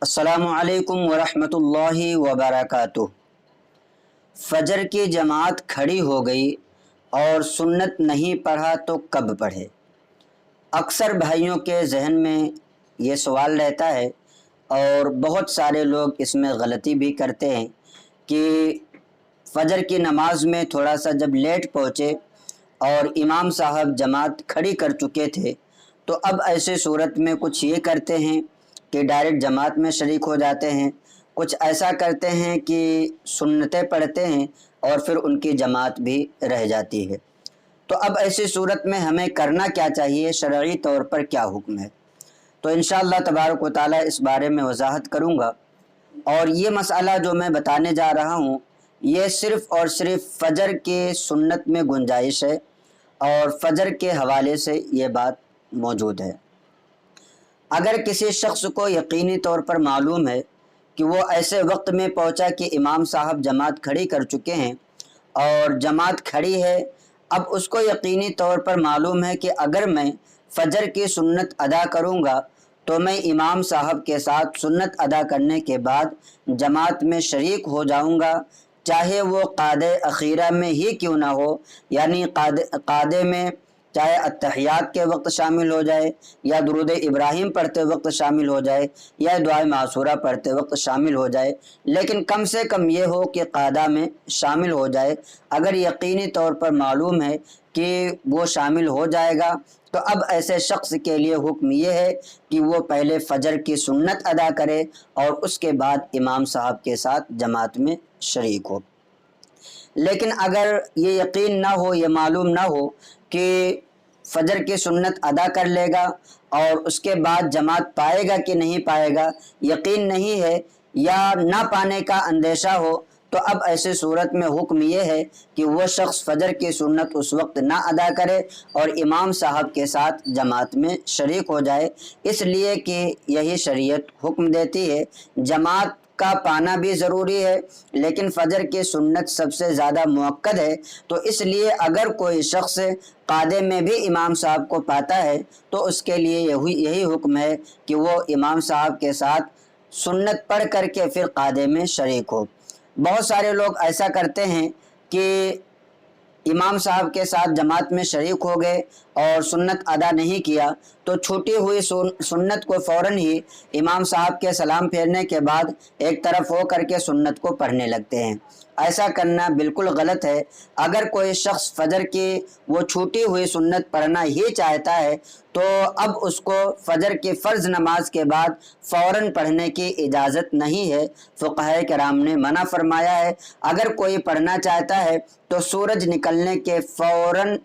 السلام علیکم ورحمۃ اللہ وبرکاتہ۔ فجر کی جماعت کھڑی ہو گئی اور سنت نہیں پڑھا تو کب پڑھے؟ اکثر بھائیوں کے ذہن میں یہ سوال رہتا ہے اور بہت سارے لوگ اس میں غلطی بھی کرتے ہیں کہ فجر کی نماز میں تھوڑا سا جب لیٹ پہنچے اور امام صاحب جماعت کھڑی کر چکے تھے تو اب ایسے صورت میں کچھ یہ کرتے ہیں کہ ڈائریکٹ جماعت میں شریک ہو جاتے ہیں، کچھ ایسا کرتے ہیں کہ سنتیں پڑھتے ہیں اور پھر ان کی جماعت بھی رہ جاتی ہے۔ تو اب ایسی صورت میں ہمیں کرنا کیا چاہیے، شرعی طور پر کیا حکم ہے؟ تو انشاءاللہ تبارک و تعالیٰ اس بارے میں وضاحت کروں گا، اور یہ مسئلہ جو میں بتانے جا رہا ہوں یہ صرف اور صرف فجر کے سنت میں گنجائش ہے اور فجر کے حوالے سے یہ بات موجود ہے۔ اگر کسی شخص کو یقینی طور پر معلوم ہے کہ وہ ایسے وقت میں پہنچا کہ امام صاحب جماعت کھڑی کر چکے ہیں اور جماعت کھڑی ہے، اب اس کو یقینی طور پر معلوم ہے کہ اگر میں فجر کی سنت ادا کروں گا تو میں امام صاحب کے ساتھ سنت ادا کرنے کے بعد جماعت میں شریک ہو جاؤں گا، چاہے وہ قعدہ اخیرہ میں ہی کیوں نہ ہو، یعنی قعدے میں چاہے اتحیات کے وقت شامل ہو جائے یا درود ابراہیم پڑھتے وقت شامل ہو جائے یا دعائے معصورہ پڑھتے وقت شامل ہو جائے، لیکن کم سے کم یہ ہو کہ قعدہ میں شامل ہو جائے۔ اگر یقینی طور پر معلوم ہے کہ وہ شامل ہو جائے گا تو اب ایسے شخص کے لیے حکم یہ ہے کہ وہ پہلے فجر کی سنت ادا کرے اور اس کے بعد امام صاحب کے ساتھ جماعت میں شریک ہو۔ لیکن اگر یہ یقین نہ ہو، یہ معلوم نہ ہو کہ فجر کی سنت ادا کر لے گا اور اس کے بعد جماعت پائے گا کہ نہیں پائے گا، یقین نہیں ہے یا نہ پانے کا اندیشہ ہو، تو اب ایسے صورت میں حکم یہ ہے کہ وہ شخص فجر کی سنت اس وقت نہ ادا کرے اور امام صاحب کے ساتھ جماعت میں شریک ہو جائے، اس لیے کہ یہی شریعت حکم دیتی ہے۔ جماعت کا پانا بھی ضروری ہے لیکن فجر کی سنت سب سے زیادہ موقد ہے، تو اس لیے اگر کوئی شخص قعدے میں بھی امام صاحب کو پاتا ہے تو اس کے لیے یہی حکم ہے کہ وہ امام صاحب کے ساتھ سنت پڑھ کر کے پھر قعدے میں شریک ہو۔ بہت سارے لوگ ایسا کرتے ہیں کہ امام صاحب کے ساتھ جماعت میں شریک ہو گئے اور سنت ادا نہیں کیا تو چھوٹی ہوئی سنت کو فوراً ہی امام صاحب کے سلام پھیرنے کے بعد ایک طرف ہو کر کے سنت کو پڑھنے لگتے ہیں۔ ایسا کرنا بالکل غلط ہے۔ اگر کوئی شخص فجر کی وہ چھوٹی ہوئی سنت پڑھنا ہی چاہتا ہے تو اب اس کو فجر کی فرض نماز کے بعد فوراً پڑھنے کی اجازت نہیں ہے، فقہائے کرام نے منع فرمایا ہے۔ اگر کوئی پڑھنا چاہتا ہے تو سورج نکلنے کے فوراً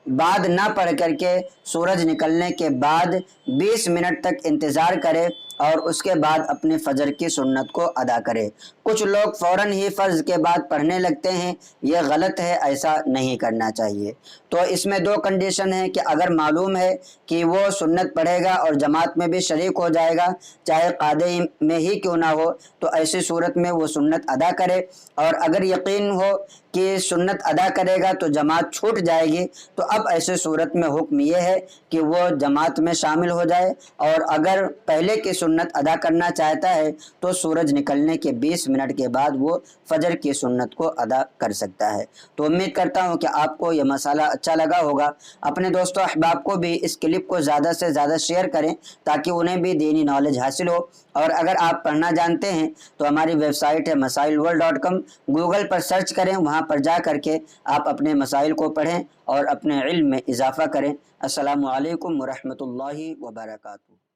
بعد نہ پڑھ کر کے سورج نکلنے کے بعد 20 منٹ تک انتظار کرے اور اس کے بعد اپنے فجر کی سنت کو ادا کرے۔ کچھ لوگ فوراً ہی فرض کے بعد پڑھنے لگتے ہیں، یہ غلط ہے، ایسا نہیں کرنا چاہیے۔ تو اس میں دو کنڈیشن ہے کہ اگر معلوم ہے کہ وہ سنت پڑھے گا اور جماعت میں بھی شریک ہو جائے گا چاہے قعدے میں ہی کیوں نہ ہو، تو ایسی صورت میں وہ سنت ادا کرے، اور اگر یقین ہو کہ سنت ادا کرے گا تو جماعت چھوٹ جائے گی تو اب ایسے صورت میں حکم یہ ہے کہ وہ جماعت میں شامل ہو جائے، اور اگر پہلے کی سنت ادا کرنا چاہتا ہے تو سورج نکلنے کے 20 منٹ کے بعد وہ فجر کی سنت کو ادا کر سکتا ہے۔ تو امید کرتا ہوں کہ آپ کو یہ مسئلہ اچھا لگا ہوگا۔ اپنے دوستوں احباب کو بھی اس کلپ کو زیادہ سے زیادہ شیئر کریں تاکہ انہیں بھی دینی نالج حاصل ہو، اور اگر آپ پڑھنا جانتے ہیں تو ہماری ویب سائٹ ہے masailworld.com، گوگل پر سرچ کریں، وہاں پر جا کر کے آپ اپنے مسائل کو پڑھیں اور اپنے علم میں اضافہ کریں۔ السلام علیکم ورحمۃ اللہ وبرکاتہ۔